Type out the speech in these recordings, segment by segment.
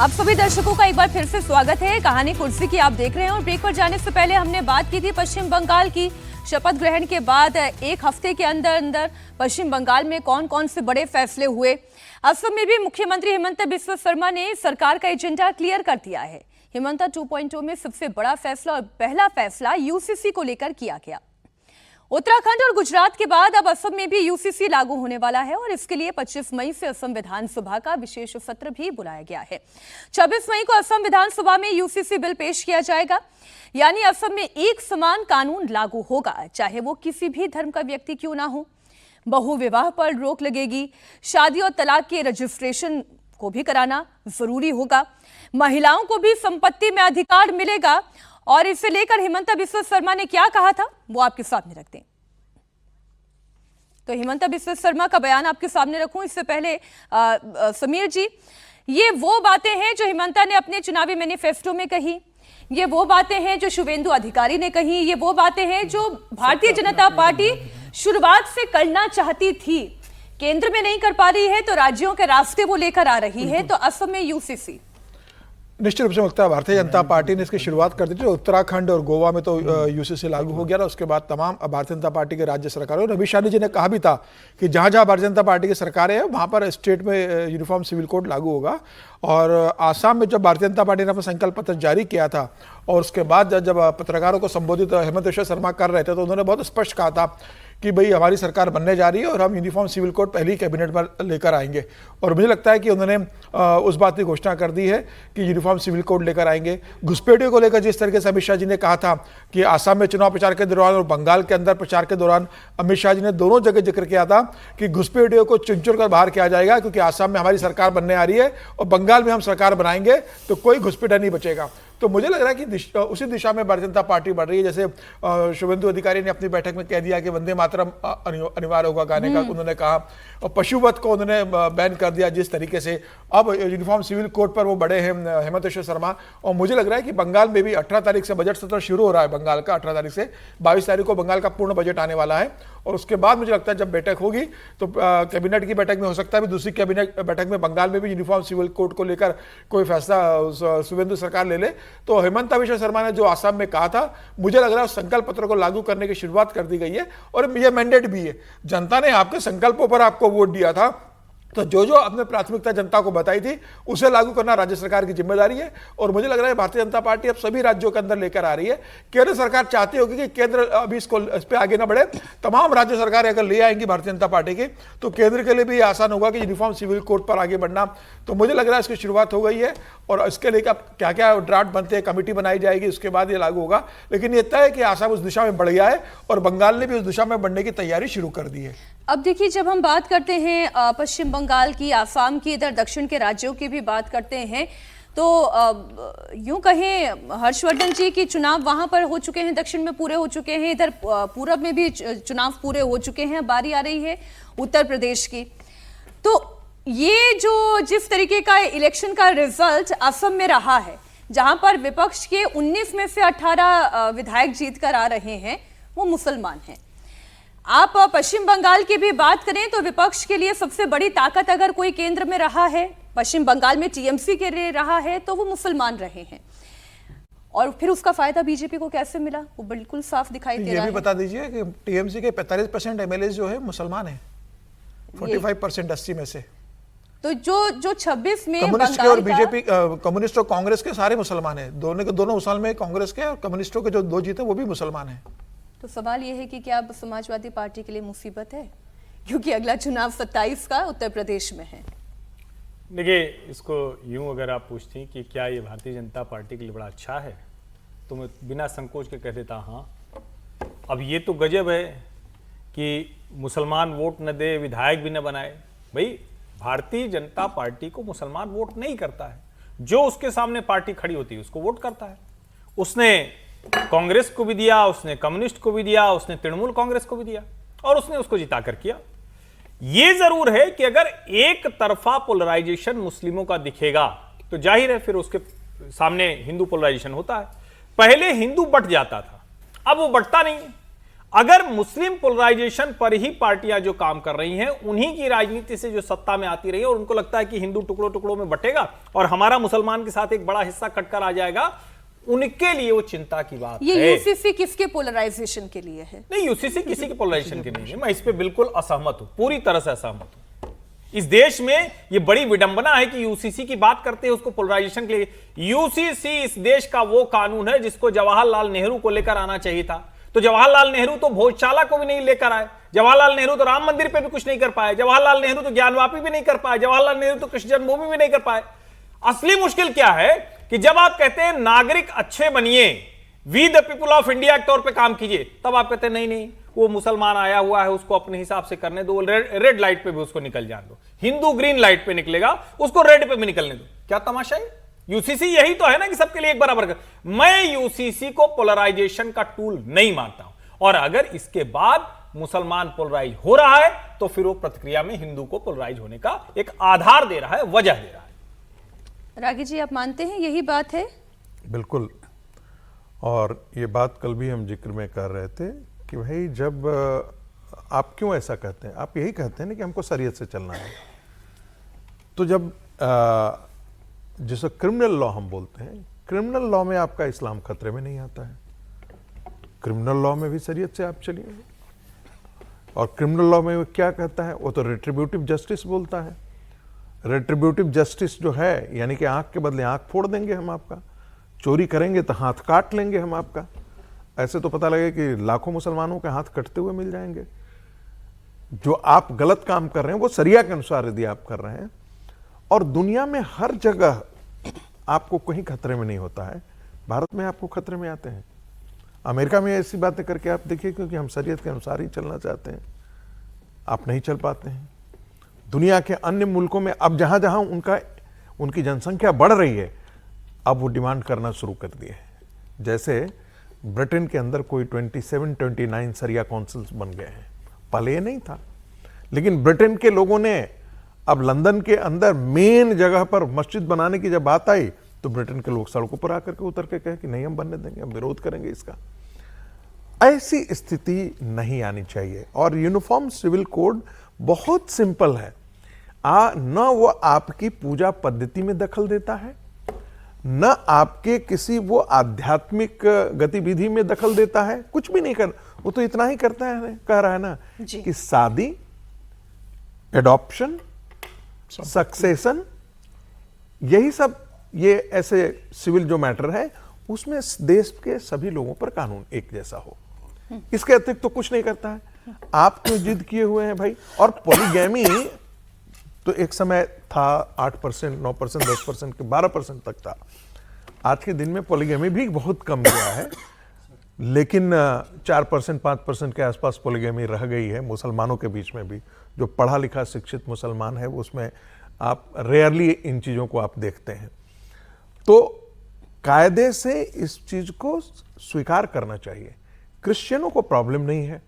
आप सभी दर्शकों का एक बार फिर से स्वागत है। कहानी कुर्सी की आप देख रहे हैं और ब्रेक पर जाने से पहले हमने बात की थी पश्चिम बंगाल की। शपथ ग्रहण के बाद एक हफ्ते के अंदर अंदर पश्चिम बंगाल में कौन कौन से बड़े फैसले हुए। असम में भी मुख्यमंत्री हिमंता बिस्वा शर्मा ने सरकार का एजेंडा क्लियर कर दिया है। हिमंता 2.0 में सबसे बड़ा फैसला और पहला फैसला यूसीसी को लेकर किया गया। उत्तराखंड और गुजरात के बाद अब असम में भी यूसीसी लागू होने वाला है और इसके लिए 25 मई से असम विधानसभा का विशेष सत्र भी बुलाया गया है। 26 मई को असम विधानसभा में यूसीसी बिल पेश किया जाएगा, यानी असम में एक समान कानून लागू होगा, चाहे वो किसी भी धर्म का व्यक्ति क्यों ना हो। बहु विवाह पर रोक लगेगी, शादी और तलाक के रजिस्ट्रेशन को भी कराना जरूरी होगा, महिलाओं को भी संपत्ति में अधिकार मिलेगा। और इसे लेकर हिमंता बिस्वा शर्मा ने क्या कहा था वो आपके सामने रखते हैं। तो हिमंता बिस्वा शर्मा का बयान आपके सामने रखूं इससे पहले समीर जी, ये वो बातें हैं जो हिमंता ने अपने चुनावी मैनिफेस्टो में कही, ये वो बातें हैं जो शुभेंदु अधिकारी ने कही, ये वो बातें हैं जो भारतीय जनता पार्टी शुरुआत से करना चाहती थी, केंद्र में नहीं कर पा रही है तो राज्यों के रास्ते वो लेकर आ रही है। तो असम में यूसीसी निश्चित रूप से लगता है भारतीय जनता पार्टी ने इसकी शुरुआत कर दी थी। उत्तराखंड और गोवा में तो यूसीसी लागू हो गया था, उसके बाद तमाम भारतीय जनता पार्टी के राज्य सरकारों, अमित शाह जी ने कहा भी था कि जहां जहां भारतीय जनता पार्टी की सरकारें हैं वहां पर स्टेट में यूनिफॉर्म सिविल कोड लागू होगा। और आसाम में जब भारतीय जनता पार्टी ने अपना संकल्प पत्र जारी किया था और उसके बाद जब पत्रकारों को संबोधित हेमंत बिस्वा शर्मा कर रहे थे तो उन्होंने बहुत स्पष्ट कहा था कि भाई हमारी सरकार बनने जा रही है और हम यूनिफॉर्म सिविल कोड पहली कैबिनेट पर लेकर आएंगे। और मुझे लगता है कि उन्होंने उस बात की घोषणा कर दी है कि यूनिफॉर्म सिविल कोड लेकर आएंगे। घुसपैठियों को लेकर जिस तरीके से अमित शाह जी ने कहा था कि आसाम में चुनाव प्रचार के दौरान और बंगाल के अंदर प्रचार के दौरान अमित शाह जी ने दोनों जगह जिक्र किया था कि घुसपैठियों को चुन चुन कर बाहर किया जाएगा, क्योंकि आसाम में हमारी सरकार बनने आ रही है और बंगाल में हम सरकार बनाएंगे तो कोई घुसपैठा नहीं बचेगा। तो मुझे लग रहा है कि उसी दिशा में भारतीय जनता पार्टी बढ़ रही है। जैसे शुभेंदु अधिकारी ने अपनी बैठक में कह दिया कि वंदे मातरम अनिवार्य होगा गाने का, उन्होंने कहा, और पशुवध को उन्होंने बैन कर दिया। जिस तरीके से अब यूनिफॉर्म सिविल कोड पर वो बड़े हैं हेमंत बिस्वा शर्मा। और मुझे लग रहा है कि बंगाल में भी 18 तारीख से बजट सत्र शुरू हो रहा है। बंगाल का 18 तारीख से 22 तारीख को बंगाल का पूर्ण बजट आने वाला है और उसके बाद मुझे लगता है जब बैठक होगी तो कैबिनेट की बैठक में हो सकता है दूसरी कैबिनेट बैठक में बंगाल में भी यूनिफॉर्म सिविल कोड को लेकर कोई फैसला शुभेंदु सरकार ले ले। तो हेमंत बिस्वा शर्मा ने जो आसाम में कहा था, मुझे लग रहा है संकल्प पत्र को लागू करने की शुरुआत कर दी गई है और यह मैंडेट भी है। जनता ने आपके संकल्पों पर आपको वोट दिया था, तो जो जो अपने प्राथमिकता जनता को बताई थी उसे लागू करना राज्य सरकार की जिम्मेदारी है। और मुझे लग रहा है भारतीय जनता पार्टी अब सभी राज्यों के अंदर लेकर आ रही है। केंद्र सरकार चाहती होगी कि केंद्र अभी इस पे आगे ना बढ़े, तमाम राज्य सरकारें अगर ले आएंगी भारतीय जनता पार्टी की तो केंद्र के लिए भी आसान होगा कि यूनिफॉर्म सिविल कोड पर आगे बढ़ना। तो मुझे लग रहा है इसकी शुरुआत हो गई है और इसके लिए क्या क्या ड्राफ्ट बनते हैं, कमेटी बनाई जाएगी, उसके बाद ये लागू होगा। लेकिन ये तय है कि आसाम उस दिशा में बढ़ गया है और बंगाल ने भी उस दिशा में बढ़ने की तैयारी शुरू कर दी है। अब देखिए, जब हम बात करते हैं पश्चिम बंगाल की, आसाम की, इधर दक्षिण के राज्यों की भी बात करते हैं तो यूं कहें हर्षवर्धन जी की चुनाव वहां पर हो चुके हैं, दक्षिण में पूरे हो चुके हैं, इधर पूरब में भी चुनाव पूरे हो चुके हैं। बारी आ रही है उत्तर प्रदेश की। तो ये जो जिस तरीके का इलेक्शन का रिजल्ट असम में रहा है, जहां पर विपक्ष के 19 में से 18 विधायक जीत कर आ रहे हैं, वो मुसलमान हैं। आप पश्चिम बंगाल की भी बात करें तो विपक्ष के लिए सबसे बड़ी ताकत अगर कोई केंद्र में रहा है, पश्चिम बंगाल में टीएमसी के लिए रहा है, तो वो मुसलमान रहे हैं। और फिर उसका फायदा बीजेपी को कैसे मिला वो बिल्कुल साफ दिखाई दे रहा है। ये भी बता दीजिए कि टीएमसी के 45% एमएलए जो है मुसलमान है, 45% 80 में से। तो जो 26 में कम्युनिस्ट के और बीजेपी, कम्युनिस्ट और कांग्रेस के सारे मुसलमान हैं। दोनों साल में कांग्रेस के और कम्युनिस्टों के जो 2 जीते वो भी मुसलमान हैं। तो सवाल यह है कि क्या अब समाजवादी पार्टी के लिए मुसीबत है, क्योंकि अगला चुनाव 27 का उत्तर प्रदेश में है। देखिए, इसको यूं अगर आप पूछती हैं कि क्या ये भारतीय जनता पार्टी के लिए बड़ा अच्छा है, तो मैं बिना संकोच के कह देता हाँ। अब ये तो गजब है कि मुसलमान वोट न दे, विधायक भी न बनाए। भाई, भारतीय जनता पार्टी को मुसलमान वोट नहीं करता है, जो उसके सामने पार्टी खड़ी होती है उसको वोट करता है। उसने कांग्रेस को भी दिया, उसने कम्युनिस्ट को भी दिया, उसने तृणमूल कांग्रेस को भी दिया और उसने उसको जिताकर किया। यह जरूर है कि अगर एक तरफा पोलराइजेशन मुस्लिमों का दिखेगा तो जाहिर है फिर उसके सामने हिंदू पोलराइजेशन होता है। पहले हिंदू बट जाता था, अब वो बटता नहीं है। अगर मुस्लिम पोलराइजेशन पर ही पार्टियां जो काम कर रही हैं, उन्हीं की राजनीति से जो सत्ता में आती रही है और उनको लगता है कि हिंदू टुकड़ों टुकड़ों में बटेगा और हमारा मुसलमान के साथ एक बड़ा हिस्सा कटकर आ जाएगा, उनके लिए वो चिंता की बात ये है। यूसीसी किसके पोलराइजेशन के लिए है? नहीं, यूसीसी किसी के पोलराइजेशन के नहीं है। मैं इस पे बिल्कुल असहमत हूं, पूरी तरह से असहमत हूं। इस देश में ये बड़ी विडंबना है कि यूसीसी की बात करते हैं उसको पोलराइजेशन के लिए। यूसीसी इस देश का वो कानून है जिसको जवाहरलाल नेहरू को लेकर आना चाहिए था। तो जवाहरलाल नेहरू तो भोजशाला को भी नहीं लेकर आए, जवाहरलाल नेहरू तो राम मंदिर पे भी कुछ नहीं कर पाए, जवाहरलाल नेहरू तो ज्ञानवापी भी नहीं कर पाए, जवाहरलाल नेहरू तो कृष्ण जन्मभूमि भी नहीं कर पाए। असली मुश्किल क्या है कि जब आप कहते हैं नागरिक अच्छे बनिए, we the people of India के तौर पे काम कीजिए, तब आप कहते हैं नहीं नहीं वो मुसलमान आया हुआ है उसको अपने हिसाब से करने दो, रेड लाइट पे भी उसको निकल जाने दो, हिंदू ग्रीन लाइट पे निकलेगा उसको रेड पे भी निकलने दो। क्या तमाशा है? यूसीसी यही तो है ना कि सबके लिए एक बराबर कर। मैं यूसीसी को पोलराइजेशन का टूल नहीं मानता हूं, और अगर इसके बाद मुसलमान पोलराइज हो रहा है तो फिर वो प्रतिक्रिया में हिंदू को पोलराइज होने का एक आधार दे रहा है, वजह दे रहा है। रागी जी, आप मानते हैं यही बात है? बिल्कुल। और ये बात कल भी हम जिक्र में कर रहे थे कि भाई जब आप क्यों ऐसा कहते हैं, आप यही कहते हैं ना कि हमको शरीयत से चलना है। तो जब जिसे क्रिमिनल लॉ हम बोलते हैं, क्रिमिनल लॉ में आपका इस्लाम खतरे में नहीं आता है। क्रिमिनल लॉ में भी शरीयत से आप चलिए। और क्रिमिनल लॉ में वो क्या कहता है, वो तो रिट्रीब्यूटिव जस्टिस बोलता है। रिट्रीब्यूटिव जस्टिस जो है यानी कि आंख के बदले आंख फोड़ देंगे हम आपका, चोरी करेंगे तो हाथ काट लेंगे हम आपका। ऐसे तो पता लगे कि लाखों मुसलमानों के हाथ कटते हुए मिल जाएंगे। जो आप गलत काम कर रहे हैं वो शरिया के अनुसार यदि आप कर रहे हैं, और दुनिया में हर जगह आपको कहीं खतरे में नहीं होता है, भारत में आपको खतरे में आते हैं। अमेरिका में ऐसी बातें करके आप देखिए, क्योंकि हम शरीयत के अनुसार ही चलना चाहते हैं, आप नहीं चल पाते हैं। दुनिया के अन्य मुल्कों में अब जहां जहां उनकी जनसंख्या बढ़ रही है, अब वो डिमांड करना शुरू कर दिए हैं। जैसे ब्रिटेन के अंदर कोई 27-29 शरिया काउंसिल्स बन गए हैं, पहले ये नहीं था। लेकिन ब्रिटेन के लोगों ने अब लंदन के अंदर मेन जगह पर मस्जिद बनाने की जब बात आई तो ब्रिटेन के लोग सड़कों पर आकर के उतर के कहे कि नहीं हम बनने देंगे, हम विरोध करेंगे इसका। ऐसी स्थिति नहीं आनी चाहिए। और यूनिफॉर्म सिविल कोड बहुत सिंपल है। न वो आपकी पूजा पद्धति में दखल देता है, न आपके किसी वो आध्यात्मिक गतिविधि में दखल देता है, कुछ भी नहीं कर। वो तो इतना ही करता है, कह रहा है ना कि शादी, एडॉप्शन, सक्सेशन, यही सब ये ऐसे सिविल जो मैटर है उसमें देश के सभी लोगों पर कानून एक जैसा हो, इसके अतिरिक्त तो कुछ नहीं करता है। आप क्यों जिद किए हुए हैं भाई? और पॉलीगैमी तो एक समय था 8%, 9%, 10% के 12% तक था। आज के दिन में पॉलीगैमी भी बहुत कम गया है, लेकिन 4%, 5% के आसपास पॉलीगैमी रह गई है मुसलमानों के बीच में भी। जो पढ़ा लिखा शिक्षित मुसलमान है उसमें आप रेयरली इन चीज़ों को आप देखते हैं। तो कायदे से इस चीज को स्वीकार करना चाहिए। क्रिश्चियनों को प्रॉब्लम नहीं है,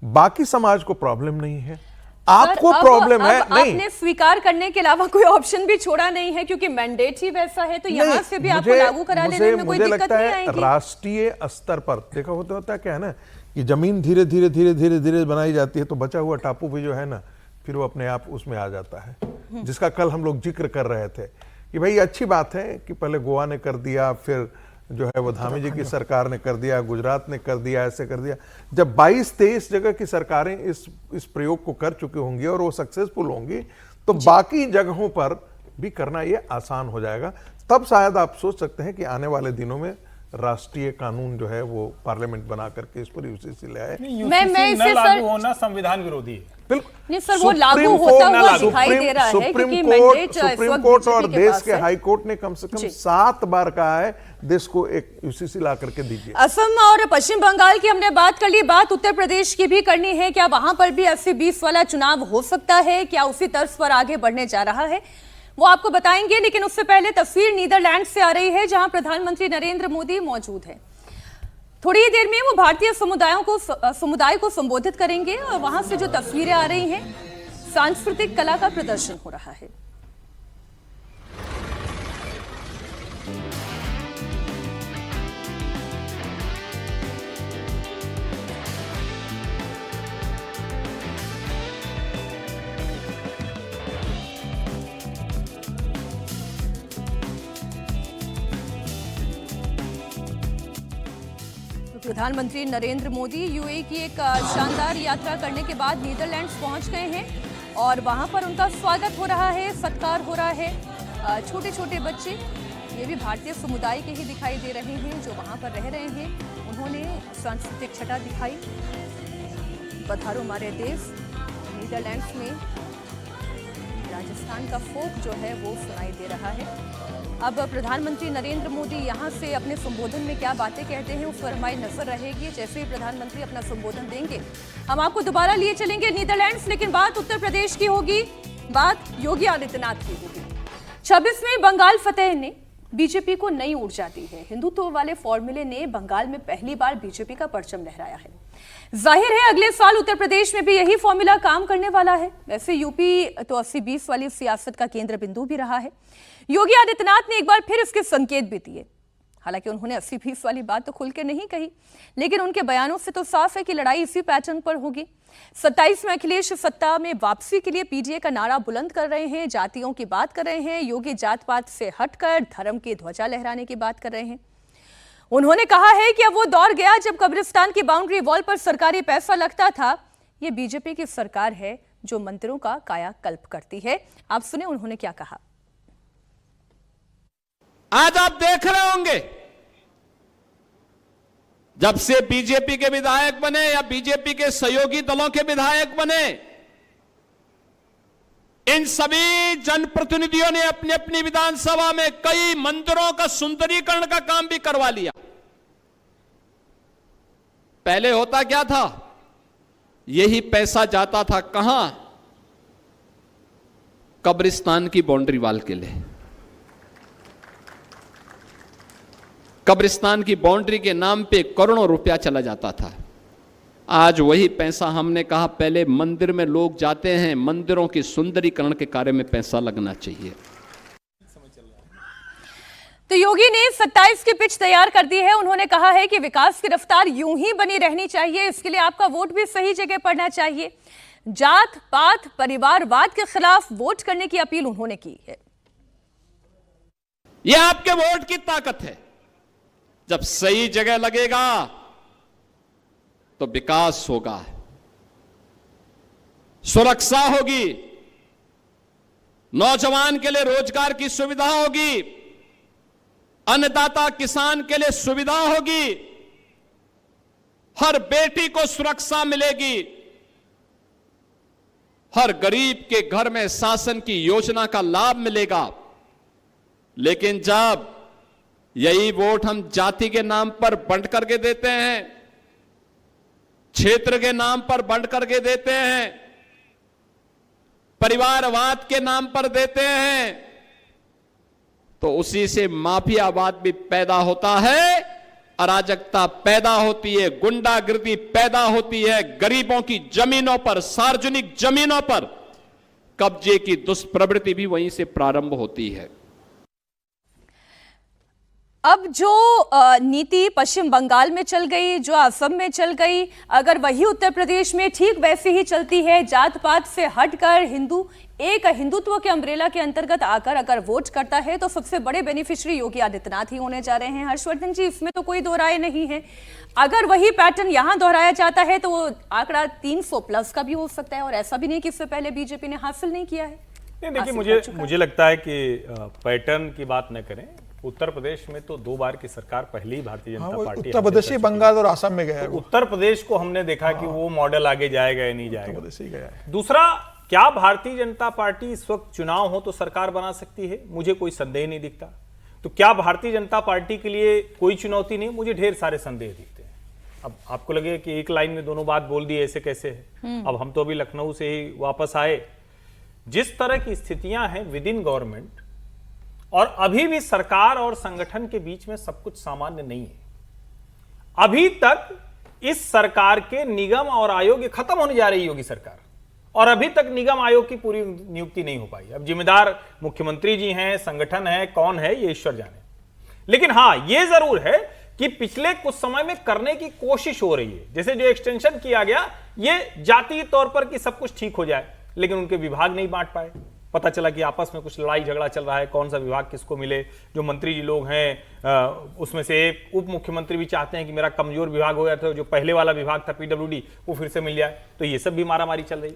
बाकी समाज को प्रॉब्लम नहीं है, आपको प्रॉब्लम है। नहीं, आपने स्वीकार करने के अलावा कोई ऑप्शन भी छोड़ा नहीं है, क्योंकि मैंडेट ही वैसा है, तो यहाँ से भी आपको लागू करा लेने में कोई दिक्कत नहीं आएगी। राष्ट्रीय स्तर पर देखा होता क्या है ना कि जमीन धीरे धीरे धीरे धीरे धीरे बनाई जाती है, तो बचा हुआ टापू भी जो है ना फिर वो अपने आप उसमें आ जाता है, जिसका कल हम लोग जिक्र कर रहे थे कि भाई अच्छी बात है कि पहले गोवा ने कर दिया, फिर जो है वो धामी जी की सरकार ने कर दिया, गुजरात ने कर दिया, ऐसे कर दिया। जब 22-23 जगह की सरकारें इस प्रयोग को कर चुकी होंगी और वो सक्सेसफुल होंगी, तो बाकी जगहों पर भी करना ये आसान हो जाएगा। तब शायद आप सोच सकते हैं कि आने वाले दिनों में राष्ट्रीय कानून जो है वो पार्लियामेंट बना करके इस पर यूसीसी ले आए। मैं इसे लागू होना संविधान विरोधी है। बिल्कुल नहीं सर, वो लागू होता हुआ दिखाई दे रहा है, सुप्रीम कोर्ट और देश के हाई कोर्ट ने कम से कम 7 बार कहा है देश को एक यूसीसी ला करके दीजिए। असम और पश्चिम बंगाल की हमने बात कर ली, बात उत्तर प्रदेश की भी करनी है। क्या वहां पर भी 80-20 वाला चुनाव हो सकता है? क्या उसी तर्ज पर आगे बढ़ने जा रहा है? वो आपको बताएंगे, लेकिन उससे पहले तस्वीर नीदरलैंड से आ रही है, जहां प्रधानमंत्री नरेंद्र मोदी मौजूद है। थोड़ी ही देर में वो भारतीय समुदाय को संबोधित करेंगे और वहां से जो तस्वीरें आ रही हैं, सांस्कृतिक कला का प्रदर्शन हो रहा है। प्रधानमंत्री नरेंद्र मोदी यूएई की एक शानदार यात्रा करने के बाद नीदरलैंड्स पहुंच गए हैं और वहां पर उनका स्वागत हो रहा है, सत्कार हो रहा है। छोटे छोटे बच्चे, ये भी भारतीय समुदाय के ही दिखाई दे रहे हैं जो वहां पर रह रहे हैं। उन्होंने सांस्कृतिक छटा दिखाई। पधारो हमारे देश। नीदरलैंड्स में राजस्थान का फोक जो है वो सुनाई दे रहा है। अब प्रधानमंत्री नरेंद्र मोदी यहां से अपने संबोधन में क्या बातें कहते हैं उस पर हमारी नजर रहेगी। जैसे ही प्रधानमंत्री अपना संबोधन देंगे हम आपको दोबारा लिए चलेंगे नीदरलैंड्स। लेकिन बात उत्तर प्रदेश की होगी, बात योगी आदित्यनाथ की होगी। 26वें बंगाल फतेह ने बीजेपी को नई ऊर्जा दी है। हिंदुत्व वाले फॉर्मूले ने बंगाल में पहली बार बीजेपी का परचम लहराया है। जाहिर है अगले साल उत्तर प्रदेश में भी यही फॉर्मूला काम करने वाला है। वैसे यूपी तो 80-20 वाली सियासत का केंद्र बिंदु भी रहा है। योगी आदित्यनाथ ने एक बार फिर इसके संकेत भी दिए। हालांकि उन्होंने 80-20 वाली बात तो खुल के नहीं कही, लेकिन उनके बयानों से तो साफ है कि लड़ाई इसी पैटर्न पर होगी। 27 में अखिलेश सत्ता में वापसी के लिए पीडीए का नारा बुलंद कर रहे हैं, जातियों की बात कर रहे हैं। योगी जात पात से हटकर धर्म की ध्वजा लहराने की बात कर रहे हैं। उन्होंने कहा है कि अब वो दौर गया जब कब्रिस्तान की बाउंड्री वॉल पर सरकारी पैसा लगता था। ये बीजेपी की सरकार है जो मंदिरों का कायाकल्प करती है। आप सुने उन्होंने क्या कहा। आज आप देख रहे होंगे जब से बीजेपी के विधायक बने या बीजेपी के सहयोगी दलों के विधायक बने, इन सभी जनप्रतिनिधियों ने अपनी अपनी विधानसभा में कई मंदिरों का सुंदरीकरण का काम भी करवा लिया। पहले होता क्या था, यही पैसा जाता था कहां, कब्रिस्तान की बाउंड्री वॉल के लिए। कब्रिस्तान की बाउंड्री के नाम पे करोड़ों रुपया चला जाता था। आज वही पैसा, हमने कहा पहले मंदिर में लोग जाते हैं, मंदिरों की सुंदरीकरण के कार्य में पैसा लगना चाहिए। तो योगी ने 27 की पिच तैयार कर दी है। उन्होंने कहा है कि विकास की रफ्तार यूं ही बनी रहनी चाहिए, इसके लिए आपका वोट भी सही जगह पड़ना चाहिए। जात पात परिवारवाद के खिलाफ वोट करने की अपील उन्होंने की है। यह आपके वोट की ताकत है। जब सही जगह लगेगा तो विकास होगा, सुरक्षा होगी, नौजवान के लिए रोजगार की सुविधा होगी, अन्नदाता किसान के लिए सुविधा होगी, हर बेटी को सुरक्षा मिलेगी, हर गरीब के घर में शासन की योजना का लाभ मिलेगा। लेकिन जब यही वोट हम जाति के नाम पर बंट करके देते हैं, क्षेत्र के नाम पर बंट करके देते हैं, परिवारवाद के नाम पर देते हैं, तो उसी से माफियावाद भी पैदा होता है, अराजकता पैदा होती है, गुंडागिर्दी पैदा होती है, गरीबों की जमीनों पर, सार्वजनिक जमीनों पर कब्जे की दुष्प्रवृत्ति भी वहीं से प्रारंभ होती है। अब जो नीति पश्चिम बंगाल में चल गई, जो असम में चल गई, अगर वही उत्तर प्रदेश में ठीक वैसे ही चलती है, जात पात से हटकर एक हिंदुत्व के अम्ब्रेला के अंतर्गत आकर अगर वोट करता है तो सबसे बड़े बेनिफिशियरी योगी आदित्यनाथ ही होने जा रहे हैं। हर्षवर्धन जी, इसमें तो कोई दो राय नहीं है। अगर वही पैटर्न यहां दोहराया जाता है तो वो आंकड़ा 300 प्लस का भी हो सकता है, और ऐसा भी नहीं कि इससे पहले बीजेपी ने हासिल नहीं किया है। नहीं, देखिए मुझे लगता है कि पैटर्न की बात न करें। उत्तर प्रदेश में तो 2 बार की सरकार पहले ही भारतीय जनता पार्टी, उत्तर प्रदेश, बंगाल और असम में गया है। उत्तर प्रदेश को हमने देखा कि वो मॉडल आगे जाएगा या नहीं जाएगा। गया है। दूसरा, क्या भारतीय जनता पार्टी इस वक्त चुनाव हो तो सरकार बना सकती है? मुझे कोई संदेह नहीं दिखता। तो क्या भारतीय जनता पार्टी के लिए कोई चुनौती नहीं? मुझे ढेर सारे संदेह दिखते हैं। अब आपको लगे कि एक लाइन में दोनों बात बोल दी, ऐसे कैसे है? अब हम तो अभी लखनऊ से ही वापस आए। जिस तरह की स्थितियां हैं विद इन गवर्नमेंट, और अभी भी सरकार और संगठन के बीच में सब कुछ सामान्य नहीं है। अभी तक इस सरकार के निगम और आयोग, खत्म होने जा रही योगी सरकार, और अभी तक निगम आयोग की पूरी नियुक्ति नहीं हो पाई। अब जिम्मेदार मुख्यमंत्री जी हैं, संगठन है, कौन है ये ईश्वर जाने। लेकिन हां, ये जरूर है कि पिछले कुछ समय में करने की कोशिश हो रही है। जैसे जो एक्सटेंशन किया गया, ये जातीय तौर पर कि सब कुछ ठीक हो जाए, लेकिन उनके विभाग नहीं बांट पाए। पता चला कि आपस में कुछ लड़ाई झगड़ा चल रहा है, कौन सा विभाग किसको मिले। जो मंत्री जी लोग हैं उसमें से एक उप मुख्यमंत्री भी चाहते हैं कि मेरा कमजोर विभाग हो गया था, जो पहले वाला विभाग था पीडब्ल्यूडी, वो फिर से मिल जाए। तो ये सब भी मारामारी चल रही।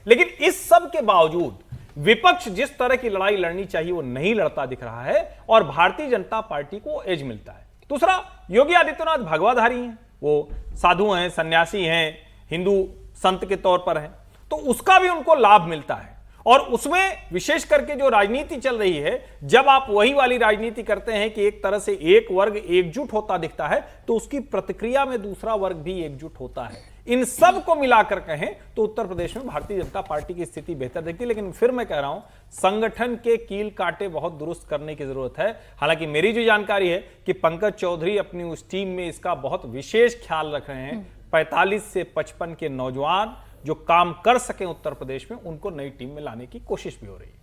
लेकिन इस सब के बावजूद विपक्ष जिस तरह की लड़ाई लड़नी चाहिए वो नहीं लड़ता दिख रहा है और भारतीय जनता पार्टी को एज मिलता है। दूसरा, योगी आदित्यनाथ भगवाधारी हैं, वो साधु हैं, सन्यासी हैं, हिंदू संत के तौर पर हैं, तो उसका भी उनको लाभ मिलता है। और उसमें विशेष करके जो राजनीति चल रही है, जब आप वही वाली राजनीति करते हैं कि एक तरह से एक वर्ग एकजुट होता दिखता है, तो उसकी प्रतिक्रिया में दूसरा वर्ग भी एकजुट होता है। इन सब को मिलाकर कहें तो उत्तर प्रदेश में भारतीय जनता पार्टी की स्थिति बेहतर दिखती है। लेकिन फिर मैं कह रहा हूं, संगठन के कील कांटे बहुत दुरुस्त करने की जरूरत है। हालांकि मेरी जो जानकारी है कि पंकज चौधरी अपनी उस टीम में इसका बहुत विशेष ख्याल रख रहे हैं। 45 से 55 के नौजवान जो काम कर सके उत्तर प्रदेश में, उनको नई टीम में लाने की कोशिश भी हो रही है।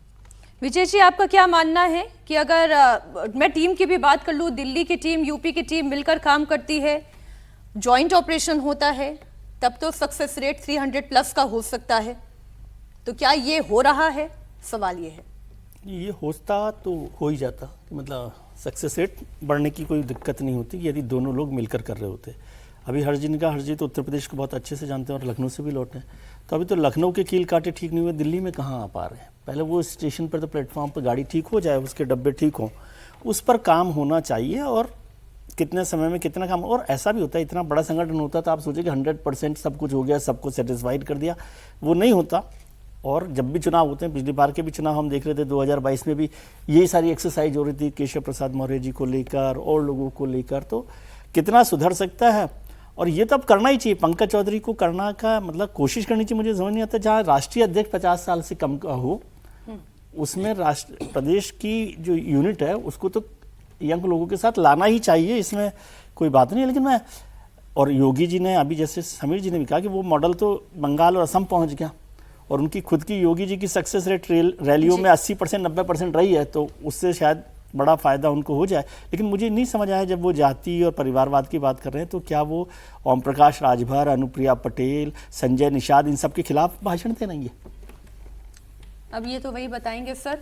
विजय जी, आपका क्या मानना है कि अगर मैं टीम की भी बात कर लूं, दिल्ली की टीम, यूपी की टीम मिलकर काम करती है, जॉइंट ऑपरेशन होता है, तब तो सक्सेस रेट 300+ का हो सकता है। तो क्या ये हो रहा है? सवाल ये है। ये होता तो हो ही जाता, मतलब सक्सेस रेट बढ़ने की कोई दिक्कत नहीं होती यदि दोनों लोग मिलकर कर रहे होते। अभी हरजी तो उत्तर प्रदेश को बहुत अच्छे से जानते हैं और लखनऊ से भी लौटे हैं, तो अभी तो लखनऊ के कील कांटे ठीक नहीं हुए, दिल्ली में कहाँ आ पा रहे हैं। पहले वो स्टेशन पर तो प्लेटफॉर्म पर गाड़ी ठीक हो जाए, उसके डब्बे ठीक हों, उस पर काम होना चाहिए। और कितने समय में कितना काम, और ऐसा भी होता है, इतना बड़ा संगठन होता तो आप सोचें कि 100% सब कुछ हो गया, सबको सेटिस्फाइड कर दिया, वो नहीं होता। और जब भी चुनाव होते हैं, पिछली बार के भी चुनाव हम देख रहे थे, 2022 में भी यही सारी एक्सरसाइज हो रही थी केशव प्रसाद मौर्य जी को लेकर और लोगों को लेकर। तो कितना सुधर सकता है, और ये तो अब करना ही चाहिए। पंकज चौधरी को करना का मतलब कोशिश करनी चाहिए। मुझे समझ नहीं आता, जहाँ राष्ट्रीय अध्यक्ष 50 साल से कम का हो, उसमें प्रदेश की जो यूनिट है उसको तो यंग लोगों के साथ लाना ही चाहिए, इसमें कोई बात नहीं है। लेकिन मैं, और योगी जी ने अभी, जैसे समीर जी ने भी कहा कि वो मॉडल तो बंगाल और असम पहुंच गया, और उनकी खुद की योगी जी की सक्सेस रेट रैलियों में 80% 90% रही है, तो उससे शायद बड़ा फायदा उनको हो जाए। लेकिन मुझे नहीं समझ आया, जब वो जाति और परिवारवाद की बात कर रहे हैं, तो क्या वो ओम प्रकाश राजभर, अनुप्रिया पटेल, संजय निषाद, इन सब के खिलाफ भाषण देना? ये अब ये तो वही बताएंगे सर।